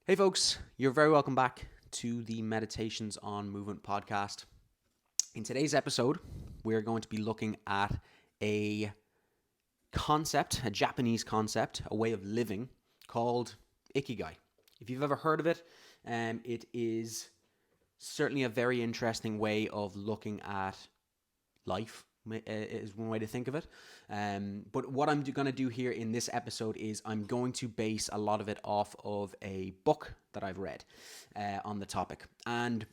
Hey folks, you're very welcome back to the Meditations on Movement podcast. In today's episode, we're going to be looking at a concept, a Japanese concept, a way of living called Ikigai. If you've ever heard of it, it is certainly a very interesting way of looking at life, is one way to think of it. But what I'm going to do here in this episode is I'm going to base a lot of it off of a book that I've read on the topic. And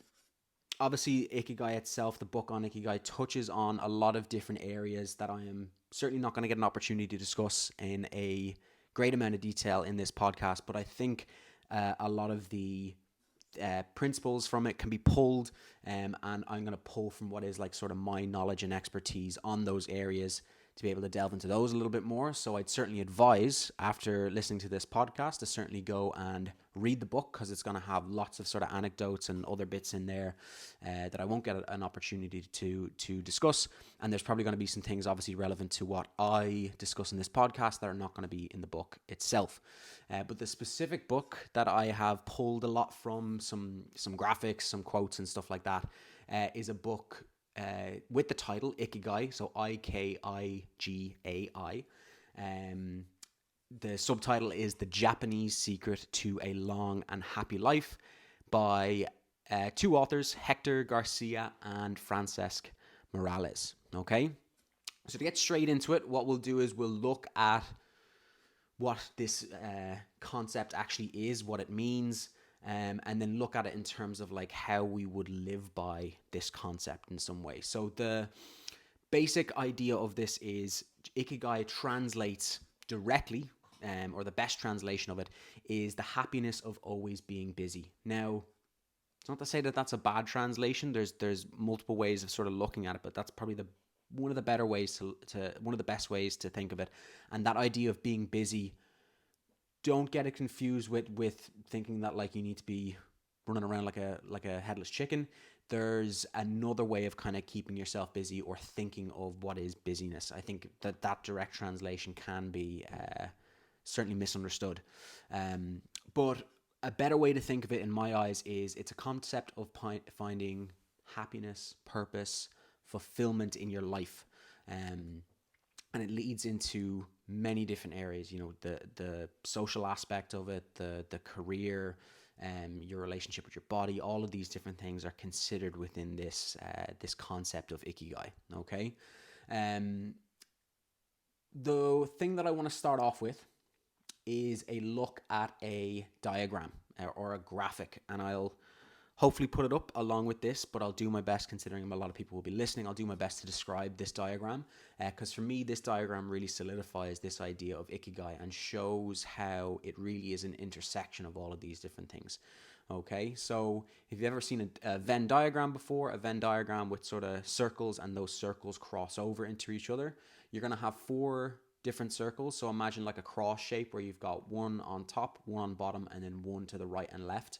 obviously, Ikigai itself, the book on Ikigai, touches on a lot of different areas that I am certainly not going to get an opportunity to discuss in a great amount of detail in this podcast. But I think a lot of the principles from it can be pulled, and I'm going to pull from what is like sort of my knowledge and expertise on those areas to be able to delve into those a little bit more. So I'd certainly advise, after listening to this podcast, to certainly go and read the book, because it's going to have lots of sort of anecdotes and other bits in there that I won't get an opportunity to discuss. And there's probably going to be some things obviously relevant to what I discuss in this podcast that are not going to be in the book itself. But the specific book that I have pulled a lot from, some graphics, some quotes and stuff like that, is a book with the title Ikigai, so Ikigai. The subtitle is The Japanese Secret to a Long and Happy Life by two authors, Hector Garcia and Francesc Miralles. Okay, so to get straight into it, what we'll do is we'll look at what this concept actually is, what it means, and then look at it in terms of like how we would live by this concept in some way. So the basic idea of this is Ikigai translates directly, or the best translation of it is the happiness of always being busy. Now, it's not to say that that's a bad translation. There's multiple ways of sort of looking at it, but that's probably one of the better ways to one of the best ways to think of it. And that idea of being busy, don't get it confused with thinking that like you need to be running around like a headless chicken. There's another way of kind of keeping yourself busy or thinking of what is busyness. I think that direct translation can be certainly misunderstood. But a better way to think of it in my eyes is it's a concept of finding happiness, purpose, fulfillment in your life. And it leads into many different areas, the social aspect of it, the career, your relationship with your body. All of these different things are considered within this concept of Ikigai. Okay, the thing that I want to start off with is a look at a diagram or a graphic, and I'll hopefully put it up along with this, but I'll do my best, considering a lot of people will be listening. I'll do my best to describe this diagram, because for me, this diagram really solidifies this idea of Ikigai and shows how it really is an intersection of all of these different things. Okay, so if you've ever seen a Venn diagram before, a Venn diagram with sort of circles, and those circles cross over into each other, you're going to have four different circles. So imagine like a cross shape where you've got one on top, one on bottom, and then one to the right and left.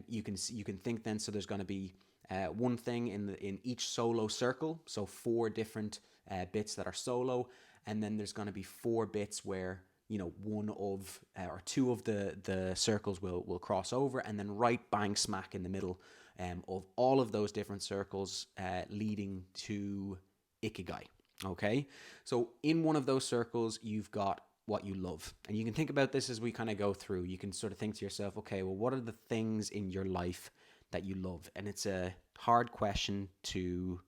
You can think then, so there's going to be one thing in each solo circle, so four different bits that are solo, and then there's going to be four bits where one of or two of the circles will cross over, and then right bang smack in the middle of all of those different circles leading to Ikigai. Okay, so in one of those circles you've got what you love. And you can think about this as we kind of go through. You can sort of think to yourself, okay, well, what are the things in your life that you love? And it's a hard question to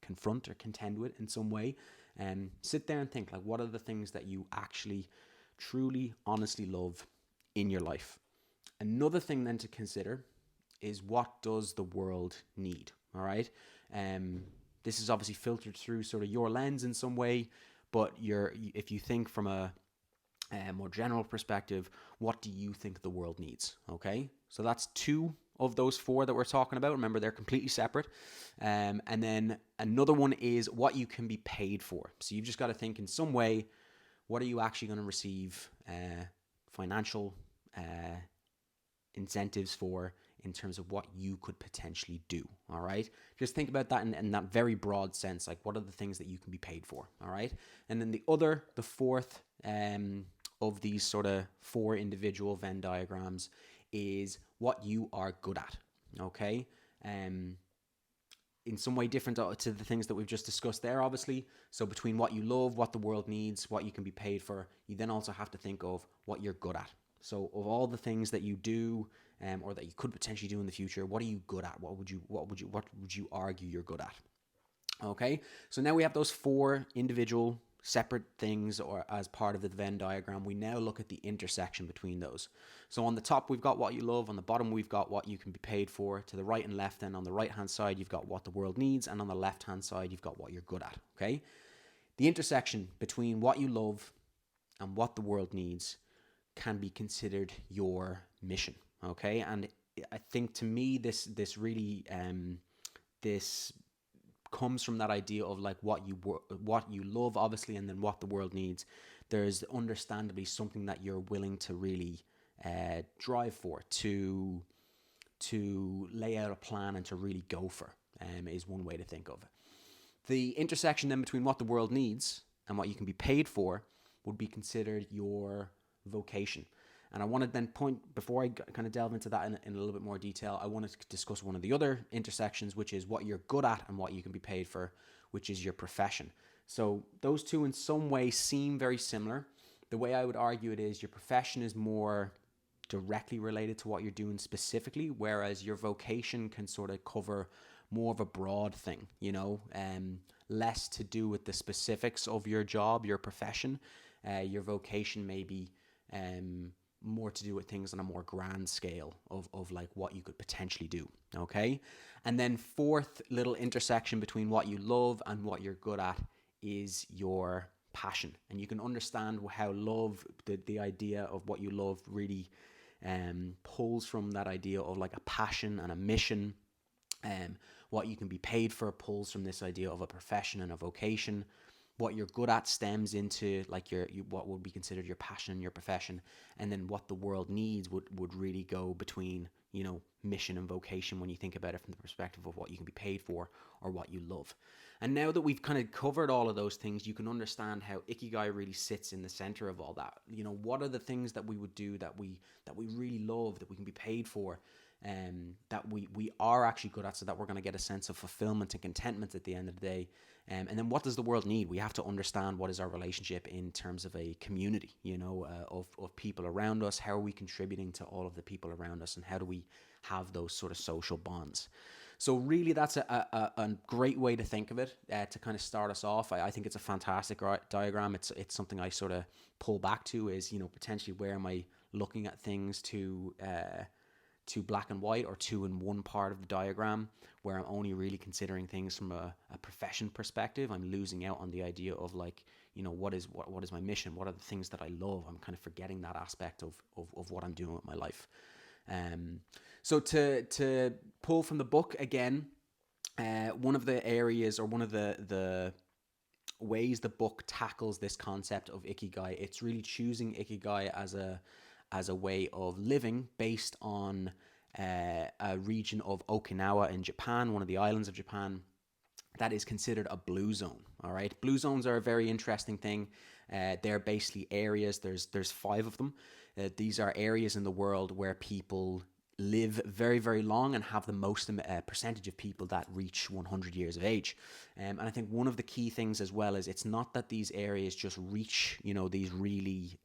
confront or contend with in some way. And sit there and think, like, what are the things that you actually, truly, honestly love in your life? Another thing then to consider is, what does the world need? All right. This is obviously filtered through sort of your lens in some way, but if you think from a more general perspective, what do you think the world needs? Okay, so that's two of those four that we're talking about. Remember, they're completely separate. And then another one is what you can be paid for. So you've just got to think in some way, what are you actually going to receive financial incentives for, in terms of what you could potentially do. All right, just think about that in that very broad sense. Like, what are the things that you can be paid for? All right, and then the fourth of these sort of four individual Venn diagrams is what you are good at. Okay. In some way different to the things that we've just discussed there, obviously. So between what you love, what the world needs, what you can be paid for, you then also have to think of what you're good at. So of all the things that you do, or that you could potentially do in the future, what are you good at? What would you argue you're good at? Okay, so now we have those four individual separate things or as part of the Venn diagram. We now look at the intersection between those. So on the top, we've got what you love. On the bottom, we've got what you can be paid for. To the right and left, and on the right-hand side, you've got what the world needs. And on the left-hand side, you've got what you're good at, okay? The intersection between what you love and what the world needs can be considered your mission, okay? And I think to me, this really, this comes from that idea of like what you love, obviously, and then what the world needs. There's understandably something that you're willing to really drive for, to lay out a plan and to really go for, is one way to think of it. The intersection then between what the world needs and what you can be paid for would be considered your vocation. And I want to then point, before I kind of delve into that in a little bit more detail, I want to discuss one of the other intersections, which is what you're good at and what you can be paid for, which is your profession. So those two in some way seem very similar. The way I would argue it is your profession is more directly related to what you're doing specifically, whereas your vocation can sort of cover more of a broad thing, less to do with the specifics of your job, your profession. Your vocation may be more to do with things on a more grand scale of like what you could potentially do, okay? And then fourth little intersection between what you love and what you're good at is your passion. And you can understand how love, the idea of what you love really pulls from that idea of like a passion and a mission. What you can be paid for pulls from this idea of a profession and a vocation. What you're good at stems into like what would be considered your passion and your profession, and then what the world needs would really go between mission and vocation when you think about it from the perspective of what you can be paid for or what you love. And now that we've kind of covered all of those things, you can understand how Ikigai really sits in the center of all that. What are the things that we would do that we really love, that we can be paid for, that we are actually good at, so that we're going to get a sense of fulfillment and contentment at the end of the day. And then what does the world need? We have to understand what is our relationship in terms of a community, of people around us. How are we contributing to all of the people around us, and how do we have those sort of social bonds? So really that's a great way to think of it, to kind of start us off. I think it's a fantastic diagram. It's something I sort of pull back to is, potentially where am I looking at things to black and white, or two in one part of the diagram, where I'm only really considering things from a profession perspective. I'm losing out on the idea of like, what is my mission? What are the things that I love? I'm kind of forgetting that aspect of what I'm doing with my life. So to pull from the book again, one of the areas, or one of the ways the book tackles this concept of Ikigai, it's really choosing Ikigai as a way of living based on a region of Okinawa in Japan, one of the islands of Japan, that is considered a blue zone. All right, blue zones are a very interesting thing. They're basically areas. There's 5 of them. These are areas in the world where people live very, very long and have the most percentage of people that reach 100 years of age. And I think one of the key things as well is it's not that these areas just reach, these really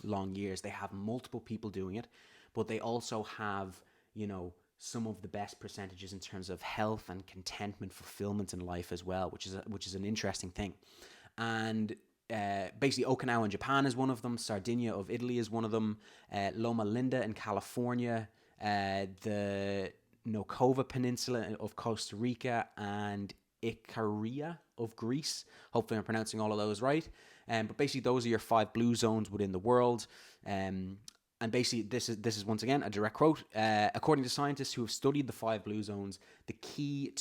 long years. They have multiple people doing it, but they also have, some of the best percentages in terms of health and contentment, fulfillment in life as well, which is an interesting thing. And basically Okinawa in Japan is one of them. Sardinia of Italy is one of them. Loma-Linda in California, the Nokova Peninsula of Costa Rica, and Icaria of Greece. Hopefully I'm pronouncing all of those right. But basically those are your 5 blue zones within the world. And basically this is once again a direct quote. According to scientists who have studied the 5 blue zones, the keys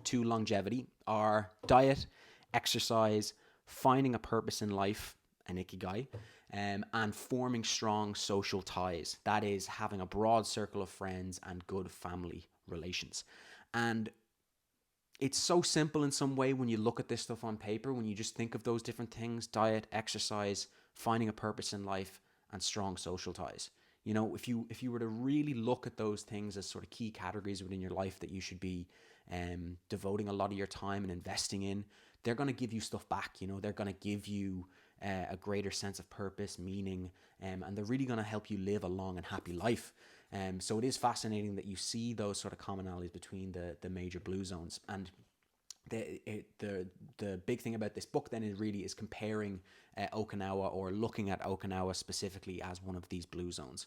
to longevity are diet, exercise, finding a purpose in life, an Ikigai, and forming strong social ties. That is having a broad circle of friends and good family relations. And it's so simple in some way when you look at this stuff on paper, when you just think of those different things: diet, exercise, finding a purpose in life, and strong social ties. You know, if you were to really look at those things as sort of key categories within your life that you should be devoting a lot of your time and investing in, they're going to give you stuff back. You know, they're going to give you a greater sense of purpose, meaning, and they're really going to help you live a long and happy life. So it is fascinating that you see those sort of commonalities between the major blue zones. And the big thing about this book then is really is comparing Okinawa, or looking at Okinawa specifically as one of these blue zones.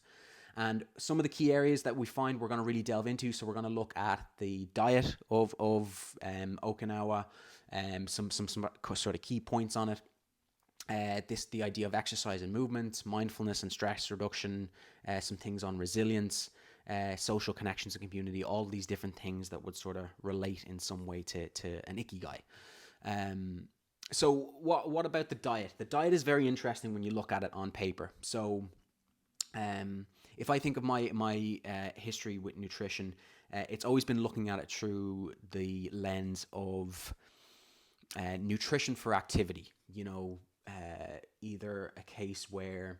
And some of the key areas that we find we're going to really delve into. So we're going to look at the diet of Okinawa, some sort of key points on it. The idea of exercise and movement, mindfulness and stress reduction, some things on resilience, social connections and community, all these different things that would sort of relate in some way to an Ikigai. So what about the diet? The diet is very interesting when you look at it on paper. So if I think of my history with nutrition, it's always been looking at it through the lens of nutrition for activity. You know, either a case where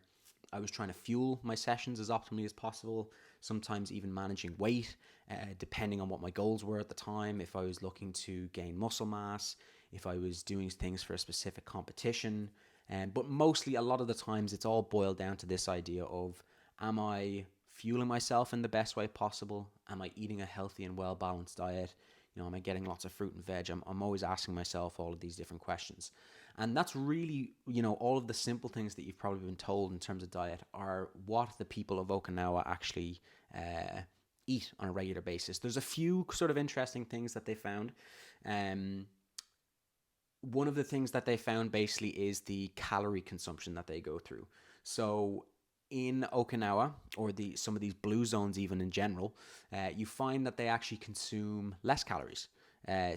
I was trying to fuel my sessions as optimally as possible, sometimes even managing weight, depending on what my goals were at the time. If I was looking to gain muscle mass, if I was doing things for a specific competition. But mostly, a lot of the times, it's all boiled down to this idea of, am I fueling myself in the best way possible? Am I eating a healthy and well-balanced diet? You know, am I getting lots of fruit and veg? I'm always asking myself all of these different questions. And that's really, you know, all of the simple things that you've probably been told in terms of diet are what the people of Okinawa actually eat on a regular basis. There's a few sort of interesting things that they found. One of the things that they found basically is the calorie consumption that they go through. So in Okinawa, or some of these blue zones even in general, you find that they actually consume less calories.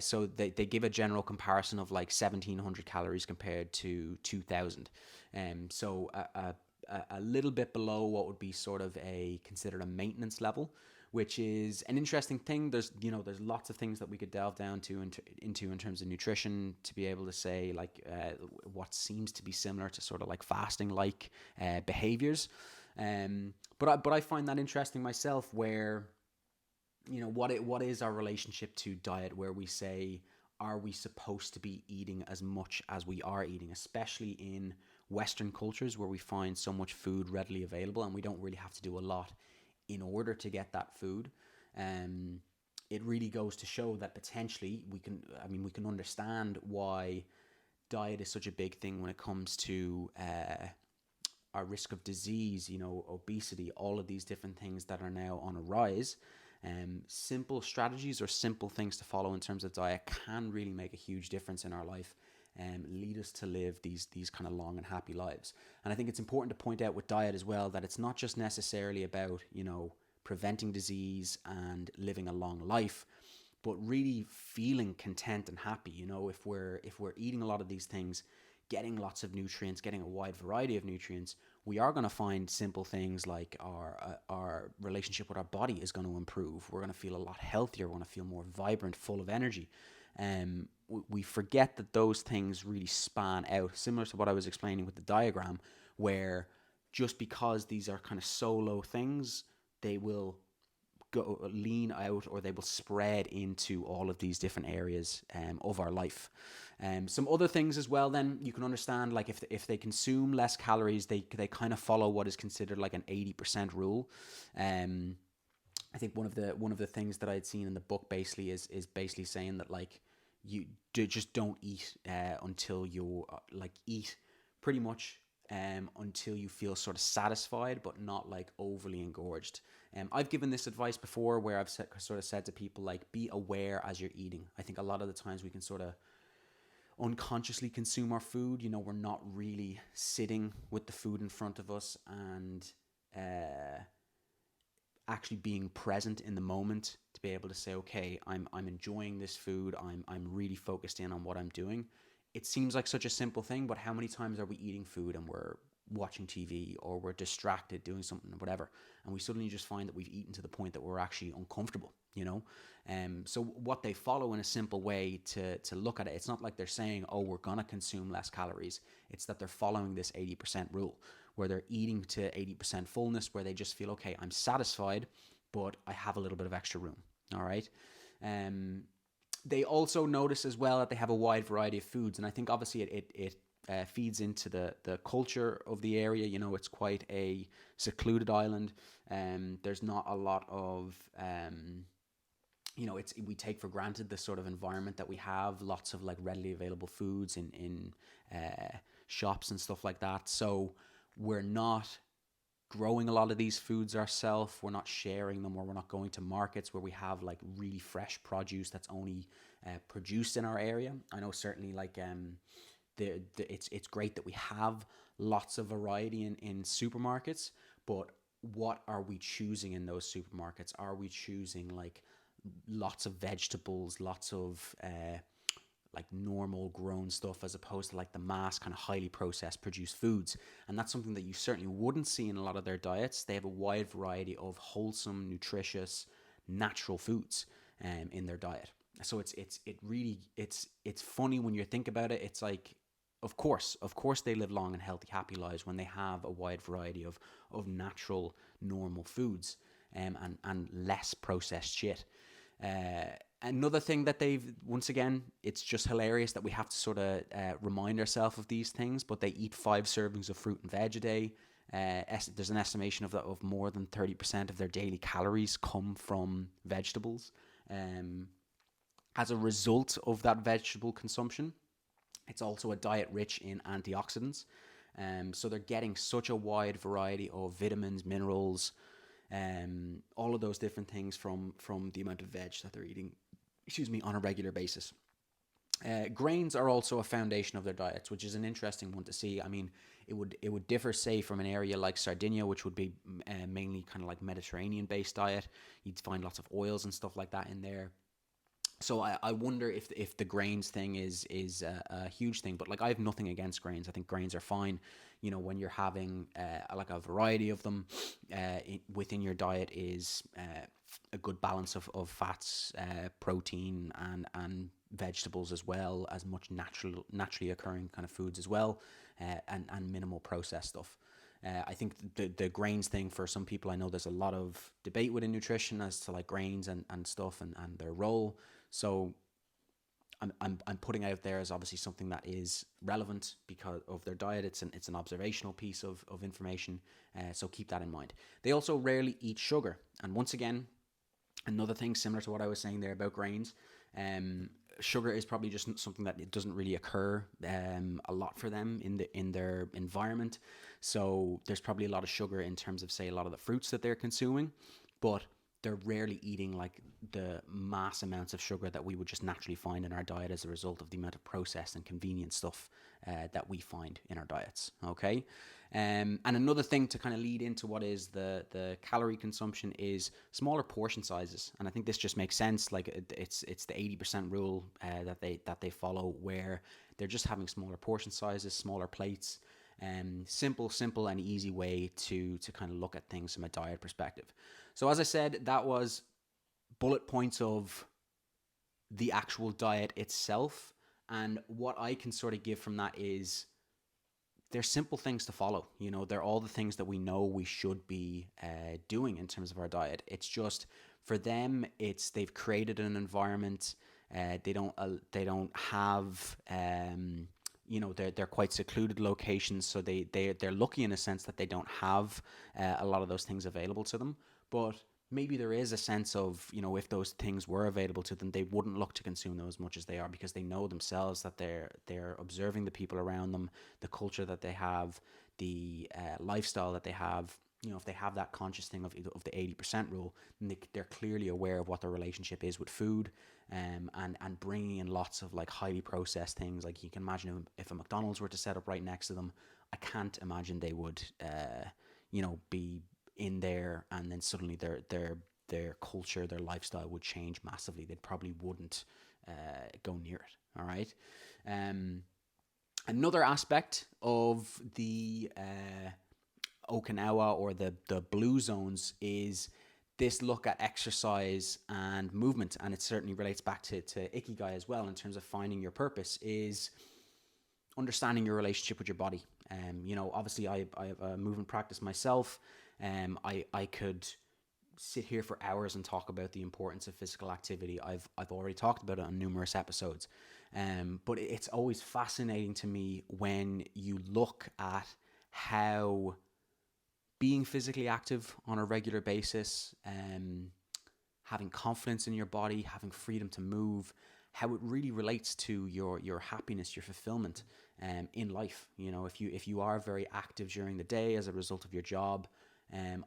So they give a general comparison of like 1,700 calories compared to 2,000. So a little bit below what would be sort of considered a maintenance level, which is an interesting thing. There's lots of things that we could delve down into in terms of nutrition to be able to say like what seems to be similar to sort of like fasting like behaviors. But I find that interesting myself, where, you know, what is our relationship to diet, where we say, are we supposed to be eating as much as we are eating, especially in Western cultures where we find so much food readily available and we don't really have to do a lot in order to get that food. It really goes to show that potentially we can understand why diet is such a big thing when it comes to our risk of disease, you know, obesity, all of these different things that are now on a rise. Simple strategies or simple things to follow in terms of diet can really make a huge difference in our life and lead us to live these kind of long and happy lives. And I think it's important to point out with diet as well that it's not just necessarily about, you know, preventing disease and living a long life, but really feeling content and happy. You know, if we're eating a lot of these things, getting lots of nutrients, getting a wide variety of nutrients, we are going to find simple things like our relationship with our body is going to improve. We're going to feel a lot healthier. We're going to feel more vibrant, full of energy. We forget that those things really span out, similar to what I was explaining with the diagram, where just because these are kind of solo things, they will go lean out, or they will spread into all of these different areas of our life. Some other things as well, then you can understand, like if they consume less calories, they kind of follow what is considered like an 80% rule. I think one of the things that I'd seen in the book basically is basically saying that like you just don't eat until you eat pretty much until you feel sort of satisfied, but not like overly engorged. I've given this advice before where I've sort of said to people like, be aware as you're eating. I think a lot of the times we can sort of unconsciously consume our food. You know, we're not really sitting with the food in front of us and actually being present in the moment to be able to say, okay, I'm enjoying this food. I'm really focused in on what I'm doing. It seems like such a simple thing, but how many times are we eating food and we're watching TV or we're distracted doing something or whatever, and we suddenly just find that we've eaten to the point that we're actually uncomfortable, you know? So what they follow in a simple way to look at it, it's not like they're saying, oh, we're going to consume less calories. It's that they're following this 80% rule, where they're eating to 80% fullness, where they just feel, okay, I'm satisfied, but I have a little bit of extra room. All right. They also notice as well that they have a wide variety of foods, and I think obviously it feeds into the culture of the area. You know, it's quite a secluded island. There's not a lot of you know, we take for granted the sort of environment that we have. Lots of like readily available foods in shops and stuff like that. So we're not growing a lot of these foods ourselves. We're not sharing them, or we're not going to markets where we have like really fresh produce that's only produced in our area. I know certainly like it's great that we have lots of variety in supermarkets, but what are we choosing in those supermarkets? Are we choosing like lots of vegetables, lots of like normal grown stuff, as opposed to like the mass kind of highly processed produced foods? And that's something that you certainly wouldn't see in a lot of their diets. They have a wide variety of wholesome, nutritious, natural foods in their diet. So it's funny when you think about it. It's like, of course they live long and healthy, happy lives when they have a wide variety of natural, normal foods and less processed shit. Another thing that once again, it's just hilarious that we have to sort of remind ourselves of these things, but they eat 5 servings of fruit and veg a day. There's an estimation of more than 30% of their daily calories come from vegetables. As a result of that vegetable consumption, it's also a diet rich in antioxidants. So they're getting such a wide variety of vitamins, minerals, all of those different things from the amount of veg that they're eating, on a regular basis. Grains are also a foundation of their diets, which is an interesting one to see. I mean, it would differ, say, from an area like Sardinia, which would be mainly kind of like Mediterranean-based diet. You'd find lots of oils and stuff like that in there. So I wonder if the grains thing is a huge thing. But like, I have nothing against grains. I think grains are fine. You know, when you're having like a variety of them within your diet is a good balance of fats, protein, and vegetables, as well as much naturally occurring kind of foods as well, and minimal processed stuff. I think the grains thing, for some people, I know there's a lot of debate within nutrition as to like grains and stuff and their role. So I'm putting out there as obviously something that is relevant because of their diet. It's an observational piece of information. So keep that in mind. They also rarely eat sugar. And once again, another thing similar to what I was saying there about grains, sugar is probably just something that it doesn't really occur a lot for them in their environment. So there's probably a lot of sugar in terms of, say, a lot of the fruits that they're consuming, but they're rarely eating like the mass amounts of sugar that we would just naturally find in our diet as a result of the amount of processed and convenient stuff that we find in our diets. Okay. And another thing to kind of lead into what is the calorie consumption is smaller portion sizes. And I think this just makes sense. Like it's the 80% rule that they follow, where they're just having smaller portion sizes, smaller plates. Simple and easy way to kind of look at things from a diet perspective. So as I said, that was bullet points of the actual diet itself. And what I can sort of give from that is they're simple things to follow. You know, they're all the things that we know we should be doing in terms of our diet. It's just for them, they've created an environment. They don't have you know, they're quite secluded locations, so they're lucky in a sense that they don't have a lot of those things available to them. But maybe there is a sense of, you know, if those things were available to them, they wouldn't look to consume them as much as they are, because they know themselves that they're observing the people around them, the culture that they have, the lifestyle that they have. You know, if they have that conscious thing of the 80% rule, then they're clearly aware of what their relationship is with food, and bringing in lots of like highly processed things. Like, you can imagine if a McDonald's were to set up right next to them, I can't imagine they would, you know, be in there and then suddenly their culture, their lifestyle would change massively. They probably wouldn't go near it. All right. Another aspect of the Okinawa, or the blue zones, is this look at exercise and movement, and it certainly relates back to Ikigai as well, in terms of finding your purpose, is understanding your relationship with your body. Obviously I have a movement practice myself. I could sit here for hours and talk about the importance of physical activity. I've already talked about it on numerous episodes. But it's always fascinating to me when you look at how being physically active on a regular basis, having confidence in your body, having freedom to move, how it really relates to your happiness, your fulfillment in life. If you are very active during the day as a result of your job,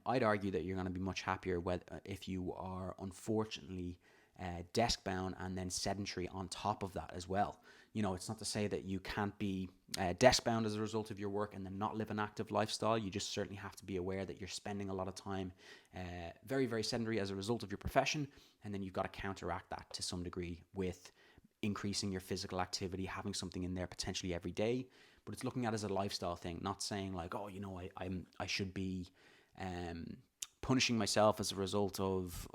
I'd argue that you're going to be much happier if you are unfortunately desk bound and then sedentary on top of that as well. It's not to say that you can't be desk bound as a result of your work and then not live an active lifestyle. You just certainly have to be aware that you're spending a lot of time very, very sedentary as a result of your profession. And then you've got to counteract that to some degree with increasing your physical activity, having something in there potentially every day. But it's looking at it as a lifestyle thing, not saying like, I should be punishing myself as a result of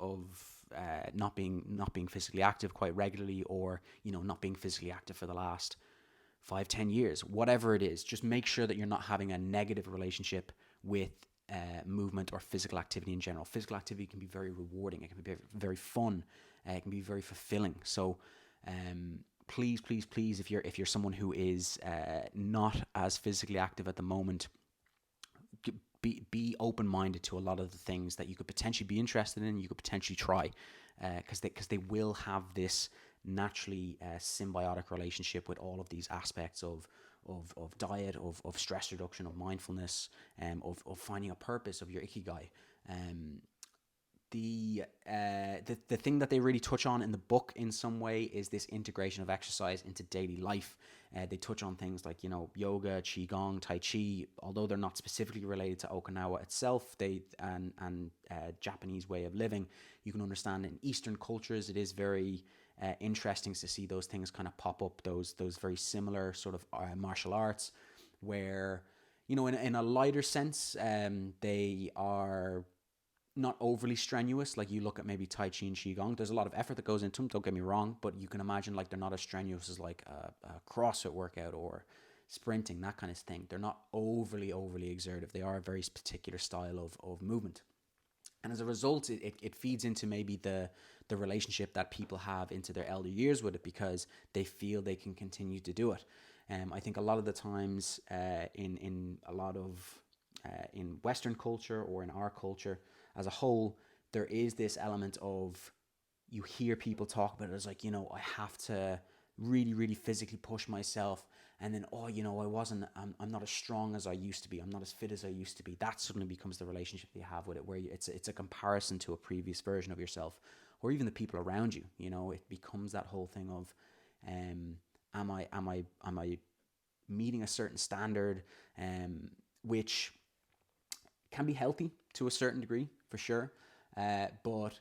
not being physically active quite regularly, or not being physically active for the last 5-10 years, whatever it is. Just make sure that you're not having a negative relationship with movement or physical activity in general. Physical activity can be very rewarding. It can be very fun. It can be very fulfilling. So please, if you're someone who is not as physically active at the moment, be open-minded to a lot of the things that you could potentially be interested in, you could potentially try, because they will have this naturally symbiotic relationship with all of these aspects of diet, of stress reduction, of mindfulness, of finding a purpose, of your Ikigai. The thing that they really touch on in the book in some way is this integration of exercise into daily life. They touch on things like, yoga, qigong, tai chi, although they're not specifically related to Okinawa itself, and Japanese way of living. You can understand in Eastern cultures, it is very interesting to see those things kind of pop up, those very similar sort of martial arts, where, in a lighter sense, they are not overly strenuous. Like you look at maybe Tai Chi and Qigong, there's a lot of effort that goes into them, don't get me wrong, but you can imagine like they're not as strenuous as like a CrossFit workout or sprinting, that kind of thing. They're not overly exertive. They are a very particular style of movement. And as a result, it feeds into maybe the relationship that people have into their elder years with it, because they feel they can continue to do it. I think a lot of the times in Western culture or in our culture as a whole, there is this element of, you hear people talk about it as like, I have to really physically push myself, and then I'm not as strong as I used to be, I'm not as fit as I used to be. That suddenly becomes the relationship that you have with it, where it's a comparison to a previous version of yourself, or even the people around you. It becomes that whole thing of am I meeting a certain standard, which can be healthy to a certain degree, for sure. But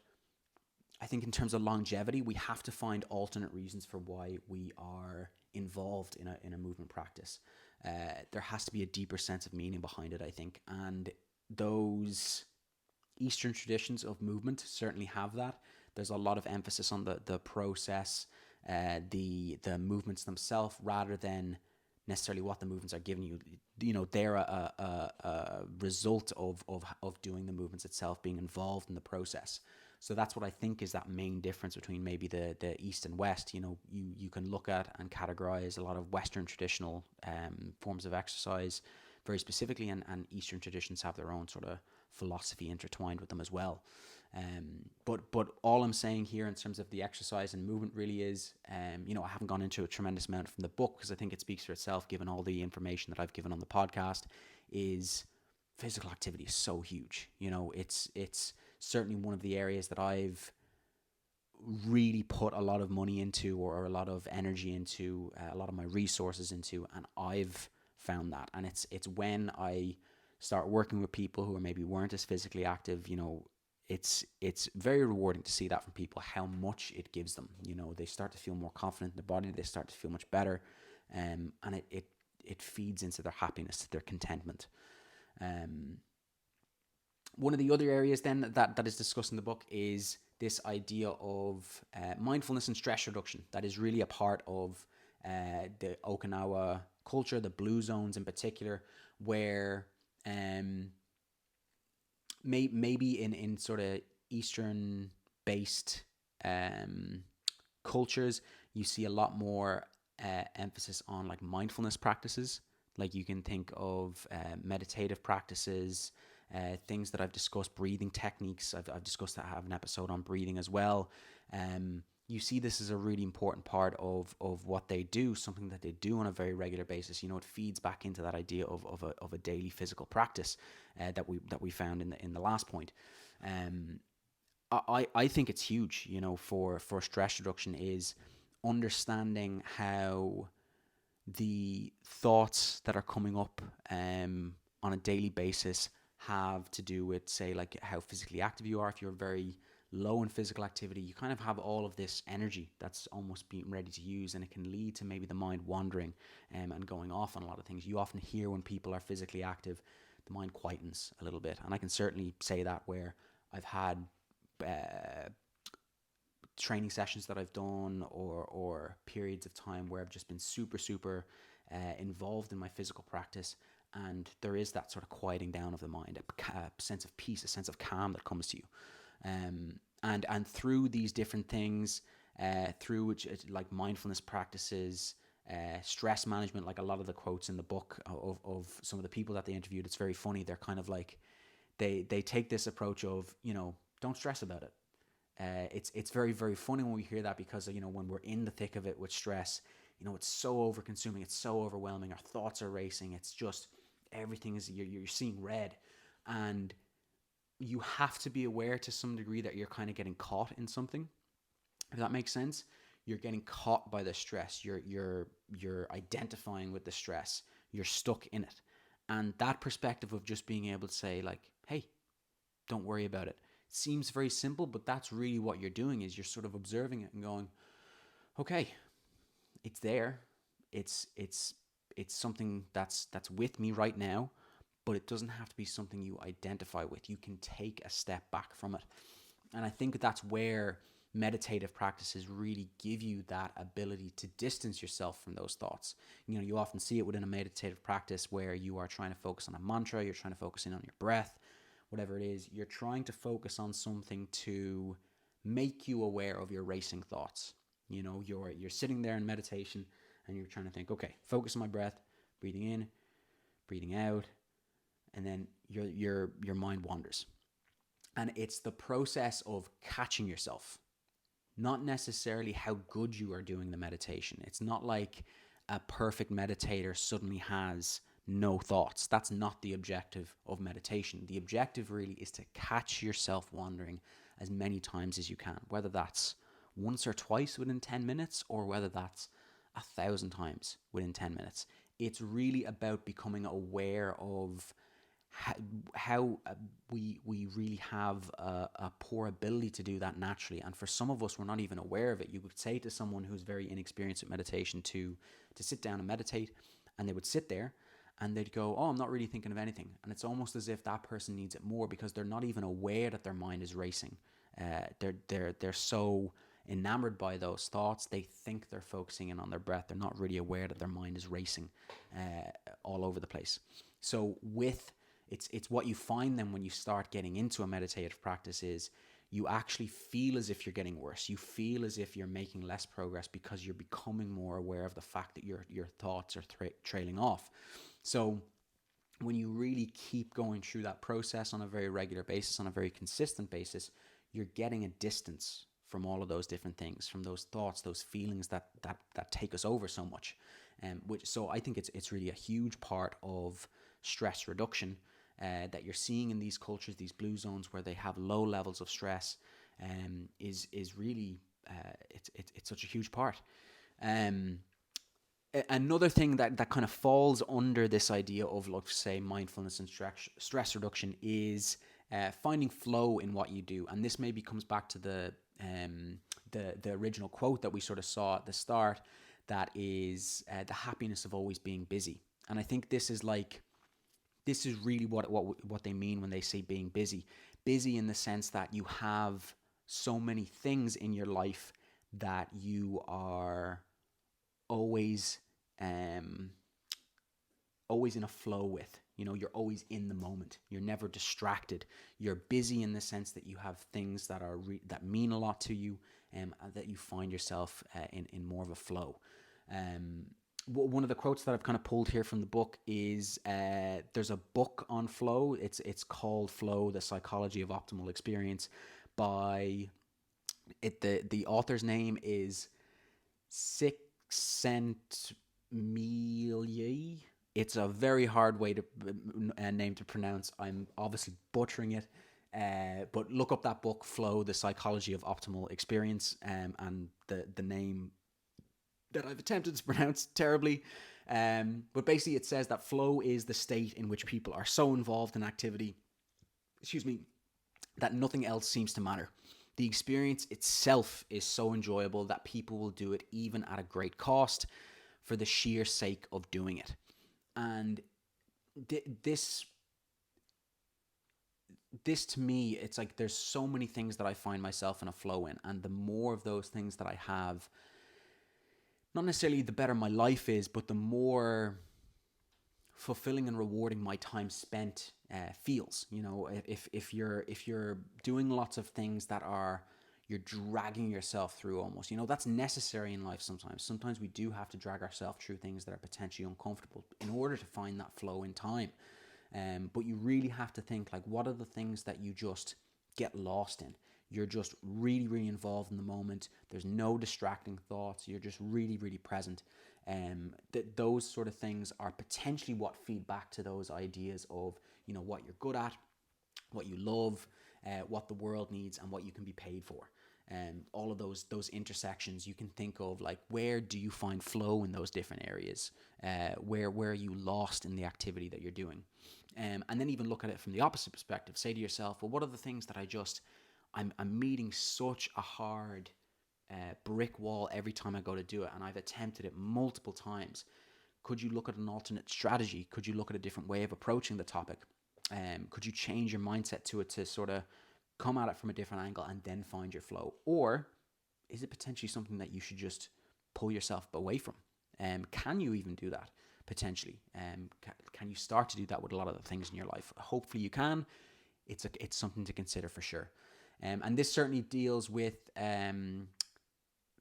I think in terms of longevity, we have to find alternate reasons for why we are involved in a movement practice. There has to be a deeper sense of meaning behind it, I think. And those Eastern traditions of movement certainly have that. There's a lot of emphasis on the process, the movements themselves, rather than necessarily what the movements are giving you. They're a result of doing the movements itself, being involved in the process. So that's what I think is that main difference between maybe the East and West. You can look at and categorize a lot of Western traditional forms of exercise very specifically, and Eastern traditions have their own sort of philosophy intertwined with them as well. But all I'm saying here in terms of the exercise and movement really is, I haven't gone into a tremendous amount from the book, because I think it speaks for itself given all the information that I've given on the podcast, is physical activity is so huge. It's certainly one of the areas that I've really put a lot of money into, or a lot of energy into, a lot of my resources into, and I've found that. And it's when I start working with people who maybe weren't as physically active, it's very rewarding to see that from people, how much it gives them. They start to feel more confident in their body, they start to feel much better, and it feeds into their happiness, their contentment. One of the other areas then that is discussed in the book is this idea of mindfulness and stress reduction. That is really a part of the Okinawa culture, the blue zones in particular, where maybe in sort of Eastern based cultures, you see a lot more emphasis on like mindfulness practices. Like you can think of meditative practices, things that I've discussed, breathing techniques. I've discussed that. I have an episode on breathing as well. You see this is a really important part of what they do, something that they do on a very regular basis. It feeds back into that idea of a daily physical practice that we found in the last point. I think it's huge, for stress reduction, is understanding how the thoughts that are coming up on a daily basis have to do with, say, like how physically active you are. If you're very low in physical activity, you kind of have all of this energy that's almost being ready to use, and it can lead to maybe the mind wandering and going off on a lot of things. You often hear when people are physically active, the mind quietens a little bit, and I can certainly say that where I've had training sessions that I've done, or periods of time where I've just been super involved in my physical practice, and there is that sort of quieting down of the mind, a sense of peace, a sense of calm that comes to you. And through these different things, through which like mindfulness practices, stress management, like a lot of the quotes in the book of some of the people that they interviewed, it's very funny. They're kind of like, they take this approach of, don't stress about it. It's very, very funny when we hear that, because, when we're in the thick of it with stress, it's so over consuming, it's so overwhelming. Our thoughts are racing. It's just, everything is, you're seeing red, and you have to be aware to some degree that you're kind of getting caught in something, if that makes sense. You're getting caught by the stress. You're identifying with the stress. You're stuck in it. And that perspective of just being able to say, like, hey, don't worry about it, seems very simple, but that's really what you're doing, is you're sort of observing it and going, okay, it's there. It's something that's with me right now, but it doesn't have to be something you identify with. You can take a step back from it. And I think that's where meditative practices really give you that ability to distance yourself from those thoughts. You often see it within a meditative practice where you are trying to focus on a mantra, you're trying to focus in on your breath, whatever it is, you're trying to focus on something to make you aware of your racing thoughts. You're sitting there in meditation and you're trying to think, okay, focus on my breath, breathing in, breathing out, and then your mind wanders. And it's the process of catching yourself, not necessarily how good you are doing the meditation. It's not like a perfect meditator suddenly has no thoughts. That's not the objective of meditation. The objective really is to catch yourself wandering as many times as you can, whether that's once or twice within 10 minutes, or whether that's 1,000 times within 10 minutes. It's really about becoming aware of how we really have a poor ability to do that naturally. And for some of us, we're not even aware of it. You would say to someone who's very inexperienced with meditation to sit down and meditate, and they would sit there and they'd go, oh, I'm not really thinking of anything. And it's almost as if that person needs it more, because they're not even aware that their mind is racing. They're so enamored by those thoughts. They think they're focusing in on their breath. They're not really aware that their mind is racing all over the place. So it's what you find then when you start getting into a meditative practice is you actually feel as if you're getting worse. You feel as if you're making less progress, because you're becoming more aware of the fact that your thoughts are trailing off. So when you really keep going through that process on a very regular basis, on a very consistent basis, you're getting a distance from all of those different things, from those thoughts, those feelings that take us over so much. So I think it's really a huge part of stress reduction that you're seeing in these cultures, these blue zones where they have low levels of stress, is really it's such a huge part. Another thing that kind of falls under this idea of, let's say, mindfulness and stress reduction is finding flow in what you do. And this maybe comes back to the original quote that we sort of saw at the start, that is the happiness of always being busy. And I think this is really what they mean when they say being busy. Busy in the sense that you have so many things in your life that you are always always in a flow with. You're always in the moment. You're never distracted. You're busy in the sense that you have things that are that mean a lot to you, and that you find yourself in more of a flow. One of the quotes that I've kind of pulled here from the book is there's a book on flow. It's called Flow: The Psychology of Optimal Experience by the author's name is Csikszentmihalyi. It's a very hard name to pronounce. I'm obviously butchering it, but look up that book, Flow: The Psychology of Optimal Experience, and the name that I've attempted to pronounce terribly. But basically it says that flow is the state in which people are so involved in activity, that nothing else seems to matter. The experience itself is so enjoyable that people will do it even at a great cost for the sheer sake of doing it. And this to me, it's like there's so many things that I find myself in a flow in, and the more of those things that I have, not necessarily the better my life is, but the more fulfilling and rewarding my time spent feels. If you're doing lots of things that you're dragging yourself through almost, that's necessary in life sometimes. Sometimes we do have to drag ourselves through things that are potentially uncomfortable in order to find that flow in time. But you really have to think, like, what are the things that you just get lost in? You're just really, really involved in the moment. There's no distracting thoughts. You're just really, really present. Those sort of things are potentially what feed back to those ideas of, what you're good at, what you love, what the world needs, and what you can be paid for. All of those intersections, you can think of, like, where do you find flow in those different areas? Where are you lost in the activity that you're doing? And then even look at it from the opposite perspective. Say to yourself, well, what are the things that I'm meeting such a hard brick wall every time I go to do it, and I've attempted it multiple times. Could you look at an alternate strategy? Could you look at a different way of approaching the topic? Could you change your mindset to it to sort of come at it from a different angle and then find your flow? Or is it potentially something that you should just pull yourself away from? Can you even do that? Potentially. Can you start to do that with a lot of the things in your life? Hopefully you can. It's something to consider for sure. And this certainly deals with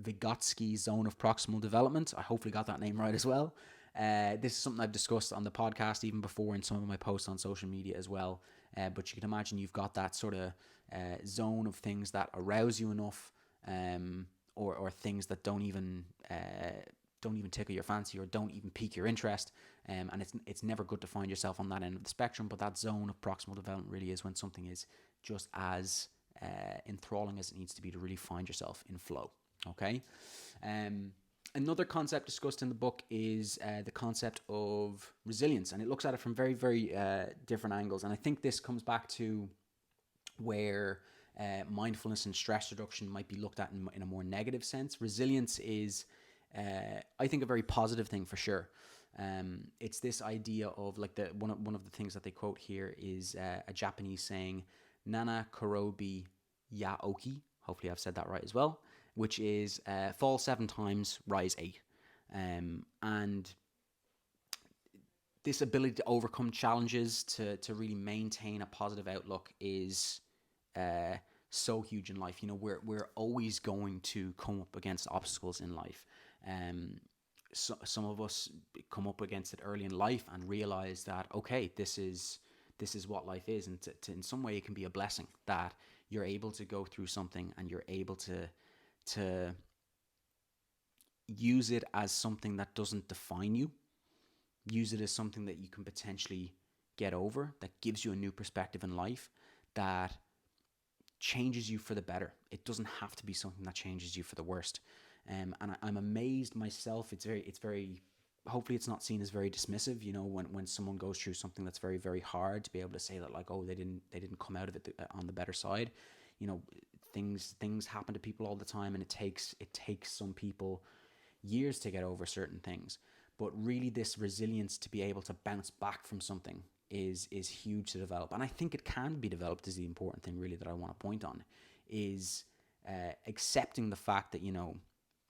Vygotsky's zone of proximal development. I hopefully got that name right as well. This is something I've discussed on the podcast even before in some of my posts on social media as well. But you can imagine you've got that sort of zone of things that arouse you enough, or things that don't even tickle your fancy or don't even pique your interest. And it's never good to find yourself on that end of the spectrum. But that zone of proximal development really is when something is just as enthralling as it needs to be to really find yourself in flow. Okay. Another concept discussed in the book is the concept of resilience, and it looks at it from very, very different angles. And I think this comes back to where mindfulness and stress reduction might be looked at in a more negative sense. Resilience is, I think, a very positive thing for sure. It's this idea of, like, one of the things that they quote here is a Japanese saying, "Nana korobi yaoki." Hopefully I've said that right as well, which is fall 7 times, rise 8. And this ability to overcome challenges, to really maintain a positive outlook is so huge in life. We're always going to come up against obstacles in life. So some of us come up against it early in life and realize that, okay, this is what life is, and in some way it can be a blessing that you're able to go through something and you're able to use it as something that doesn't define you. Use it as something that you can potentially get over, that gives you a new perspective in life, that changes you for the better. It doesn't have to be something that changes you for the worst. And I'm amazed myself. It's very, hopefully it's not seen as very dismissive, when someone goes through something that's very, very hard, to be able to say that, like, oh, they didn't come out of it on the better side. Things happen to people all the time, and it takes some people years to get over certain things. But really, this resilience to be able to bounce back from something is huge to develop. And I think it can be developed, is the important thing really that I want to point on, is accepting the fact that,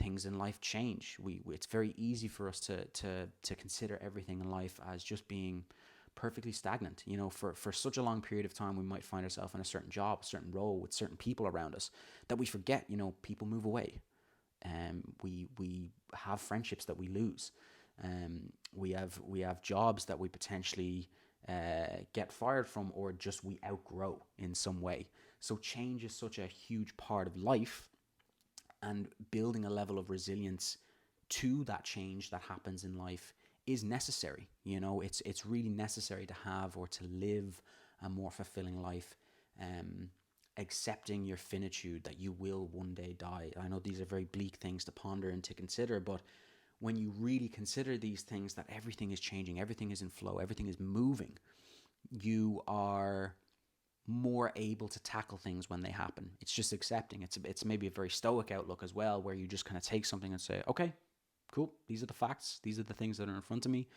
things in life change. It's very easy for us to consider everything in life as just being perfectly stagnant. You know, for such a long period of time, we might find ourselves in a certain job, a certain role with certain people around us that we forget, you know, people move away. We have friendships that we lose. We have jobs that we potentially get fired from, or just we outgrow in some way. So change is such a huge part of life, and building a level of resilience to that change that happens in life is necessary. You know, it's really necessary to have or to live a more fulfilling life. Accepting your finitude, that you will one day die. I know these are very bleak things to ponder and to consider, but when you really consider these things, that everything is changing, everything is in flow, everything is moving, you are more able to tackle things when they happen. It's just accepting. It's maybe a very stoic outlook as well, where you just kind of take something and say, okay, cool, these are the facts, these are the things that are in front of me,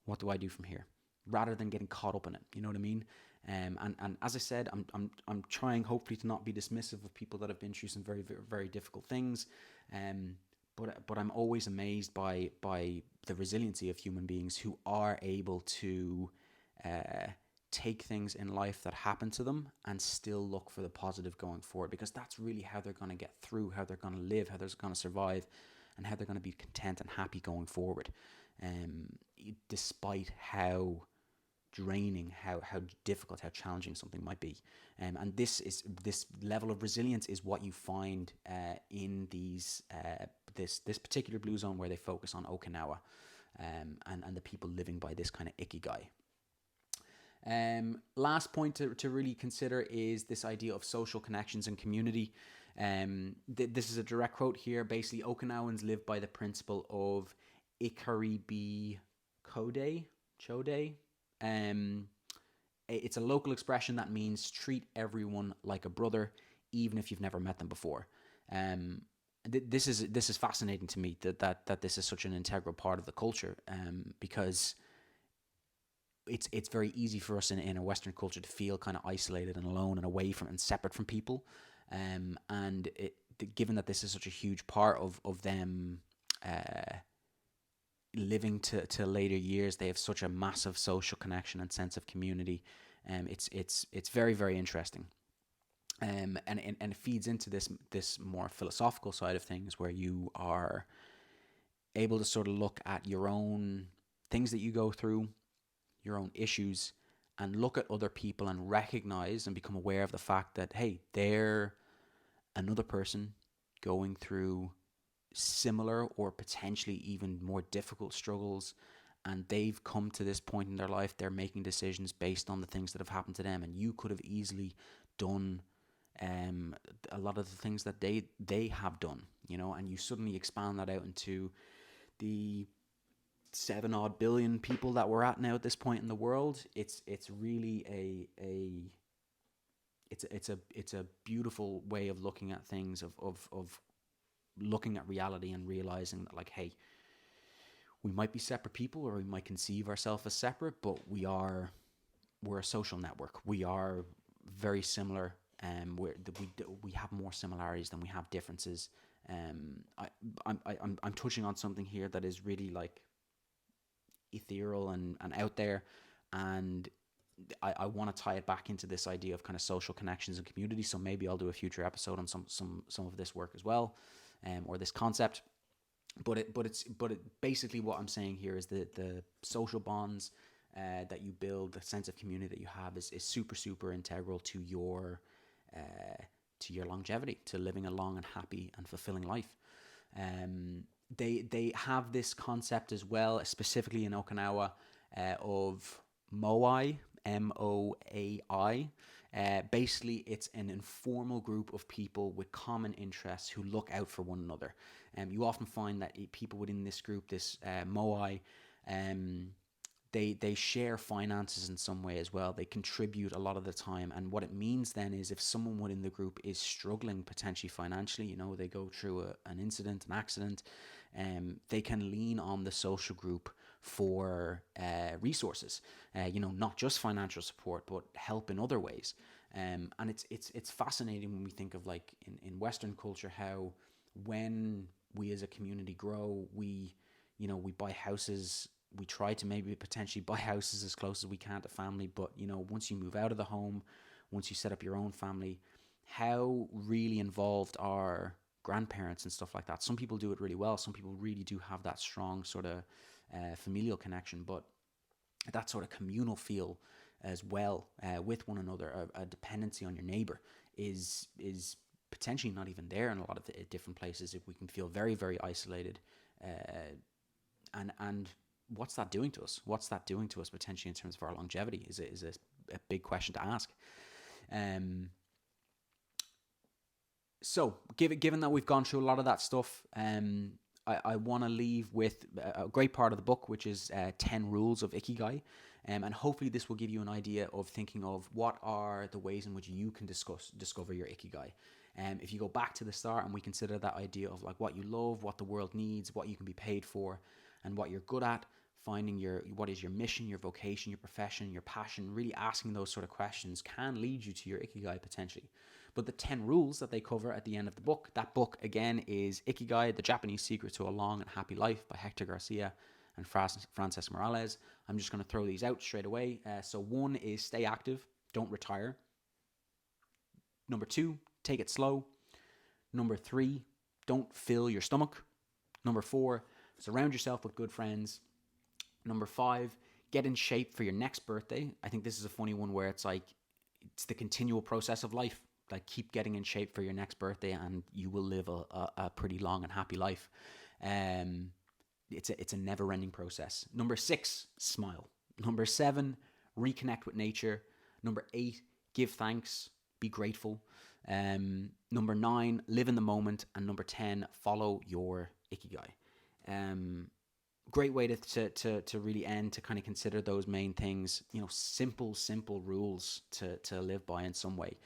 what do I do from here, rather than getting caught up in it. You know what I mean? And as I said, I'm trying hopefully to not be dismissive of people that have been through some very, very, very difficult things. But I'm always amazed by the resiliency of human beings who are able to take things in life that happen to them and still look for the positive going forward, because that's really how they're going to get through, how they're going to live, how they're going to survive, and how they're going to be content and happy going forward. Despite how draining, how difficult, how challenging something might be. And this level of resilience is what you find in this particular blue zone, where they focus on Okinawa, and the people living by this kind of Ikigai. Last point to really consider is this idea of social connections and community. This is a direct quote here. Basically, Okinawans live by the principle of Ikari Chode. It's a local expression that means treat everyone like a brother, even if you've never met them before. This is fascinating to me, that this is such an integral part of the culture, because it's very easy for us in a Western culture to feel kind of isolated and alone and away from and separate from people. And given that this is such a huge part of them living to later years, they have such a massive social connection and sense of community. It's very, very interesting. And it feeds into this more philosophical side of things, where you are able to sort of look at your own things that you go through, your own issues, and look at other people and recognize and become aware of the fact that, hey, they're another person going through similar or potentially even more difficult struggles, and they've come to this point in their life. They're making decisions based on the things that have happened to them, and you could have easily done a lot of the things that they have done, you know. And you suddenly expand that out into the 7 odd billion people that we're at now at this point in the world. It's really it's a beautiful way of looking at things, of looking at reality and realizing that, like, hey, we might be separate people, or we might conceive ourselves as separate, but we're a social network. We are very similar, and we have more similarities than we have differences. I'm touching on something here that is really like ethereal and out there, and I want to tie it back into this idea of kind of social connections and community. So maybe I'll do a future episode on some of this work as well, or this concept. But basically what I'm saying here is the social bonds that you build, the sense of community that you have, is super integral to your longevity, to living a long and happy and fulfilling life. They have this concept as well, specifically in Okinawa, of moai, MOAI. Basically, it's an informal group of people with common interests who look out for one another. You often find that people within this group, this moai, they share finances in some way as well. They contribute a lot of the time, and what it means then is, if someone within the group is struggling potentially financially, you know, they go through an incident, an accident, they can lean on the social group for resources, you know, not just financial support, but help in other ways. And it's fascinating when we think of, like, in Western culture, how when we as a community grow. We buy houses. We try to maybe potentially buy houses as close as we can to family. But, once you move out of the home, once you set up your own family, how really involved are grandparents and stuff like that? Some people do it really well. Some people really do have that strong sort of familial connection, but that sort of communal feel as well with one another, a dependency on your neighbor is potentially not even there in a lot of different places. If we can feel very, very isolated, and what's that doing to us? What's that doing to us potentially in terms of our longevity is a big question to ask. So given that we've gone through a lot of that stuff, I want to leave with a great part of the book, which is 10 rules of Ikigai. And hopefully this will give you an idea of thinking of what are the ways in which you can discover your Ikigai. If you go back to the start and we consider that idea of like what you love, what the world needs, what you can be paid for, and what you're good at, finding what is your mission, your vocation, your profession, your passion, really asking those sort of questions can lead you to your Ikigai potentially. But the 10 rules that they cover at the end of the book, that book again is Ikigai, The Japanese Secret to a Long and Happy Life by Hector Garcia and Francesc Miralles. I'm just going to throw these out straight away. So 1 is stay active, don't retire. Number 2, take it slow. Number 3, don't fill your stomach. Number 4, surround yourself with good friends. Number 5, get in shape for your next birthday. I think this is a funny one where it's like, it's the continual process of life. Like, keep getting in shape for your next birthday and you will live a pretty long and happy life. It's a never-ending process. Number 6, smile. Number 7, reconnect with nature. Number 8, give thanks, be grateful. Number 9, live in the moment. And number 10, follow your Ikigai. Great way to really end, to kind of consider those main things, simple rules to live by in some way.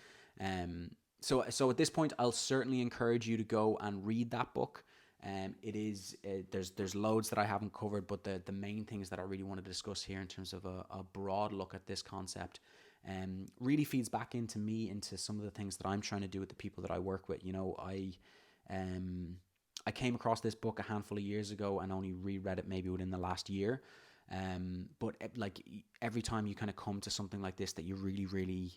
So at this point, I'll certainly encourage you to go and read that book. It is there's loads that I haven't covered, but the main things that I really want to discuss here in terms of a broad look at this concept really feeds back into me, into some of the things that I'm trying to do with the people that I work with. I came across this book a handful of years ago and only reread it maybe within the last year. But like every time you kind of come to something like this that you really, really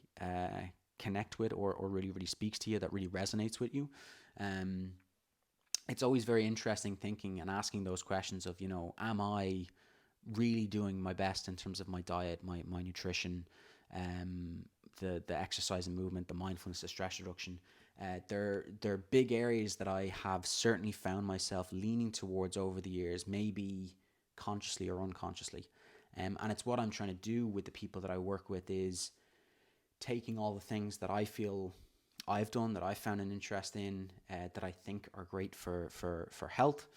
connect with or really, really speaks to you, that really resonates with you, it's always very interesting thinking and asking those questions of, am I really doing my best in terms of my diet, my nutrition, the exercise and movement, the mindfulness, the stress reduction. They're big areas that I have certainly found myself leaning towards over the years, maybe consciously or unconsciously. And it's what I'm trying to do with the people that I work with, is taking all the things that I feel I've done, that I found an interest in, that I think are great for health,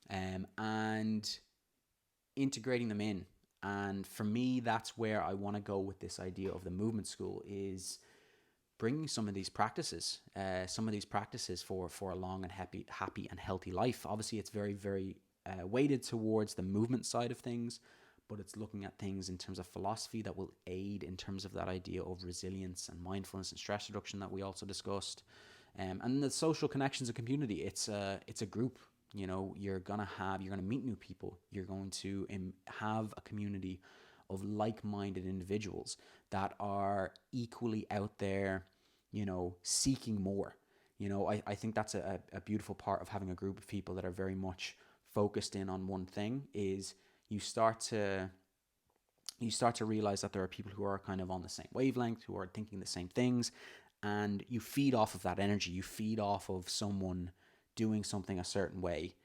and integrating them in. And for me, that's where I want to go with this idea of the movement school, is bringing some of these practices for a long and happy and healthy life. Obviously, it's very, very weighted towards the movement side of things, but it's looking at things in terms of philosophy that will aid in terms of that idea of resilience and mindfulness and stress reduction that we also discussed. And the social connections of community. It's a group. You're gonna meet new people. You're going to have a community of like-minded individuals that are equally out there, seeking more. I think that's a beautiful part of having a group of people that are very much focused in on one thing. Is you start to realize that there are people who are kind of on the same wavelength, who are thinking the same things, and you feed off of that energy. You feed off of someone doing something a certain way,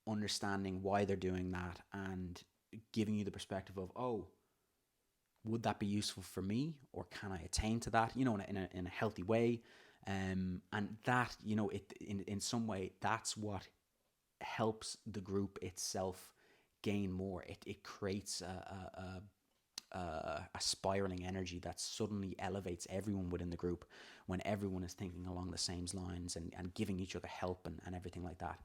understanding why they're doing that, and giving you the perspective of, oh, would that be useful for me, or can I attain to that, in a healthy way, and that, it in some way, that's what helps the group itself gain more. It creates a spiraling energy that suddenly elevates everyone within the group, when everyone is thinking along the same lines and giving each other help and everything like that.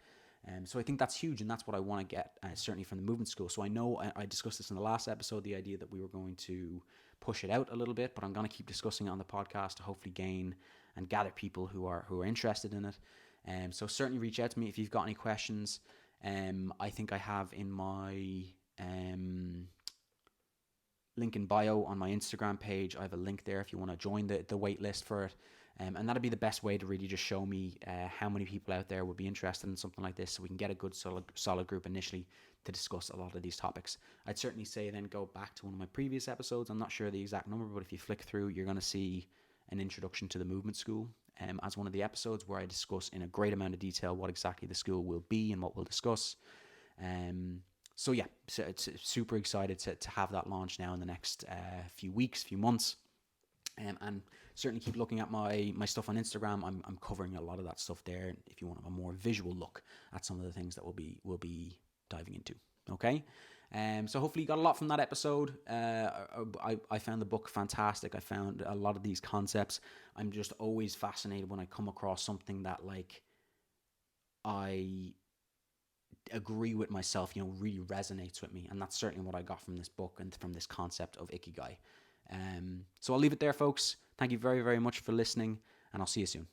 So I think that's huge, and that's what I want to get, certainly from the movement school. So I know I discussed this in the last episode, the idea that we were going to push it out a little bit, but I'm going to keep discussing it on the podcast to hopefully gain and gather people who are interested in it. So certainly reach out to me if you've got any questions. I think I have in my link in bio on my Instagram page, I have a link there if you want to join the wait list for it. And that'd be the best way to really just show me how many people out there would be interested in something like this, so we can get a good solid group initially to discuss a lot of these topics. I'd certainly say then go back to one of my previous episodes. I'm not sure the exact number, but if you flick through, you're going to see an introduction to the movement school as one of the episodes, where I discuss in a great amount of detail what exactly the school will be and what we'll discuss. So yeah, so it's super excited to have that launch now in the next few weeks, few months. And certainly keep looking at my stuff on Instagram. I'm covering a lot of that stuff there if you want a more visual look at some of the things that we'll be diving into. Okay. So hopefully you got a lot from that episode. I found the book fantastic. I found a lot of these concepts. I'm just always fascinated when I come across something that like I agree with myself, really resonates with me. And that's certainly what I got from this book and from this concept of Ikigai. So I'll leave it there, folks. Thank you very, very much for listening, and I'll see you soon.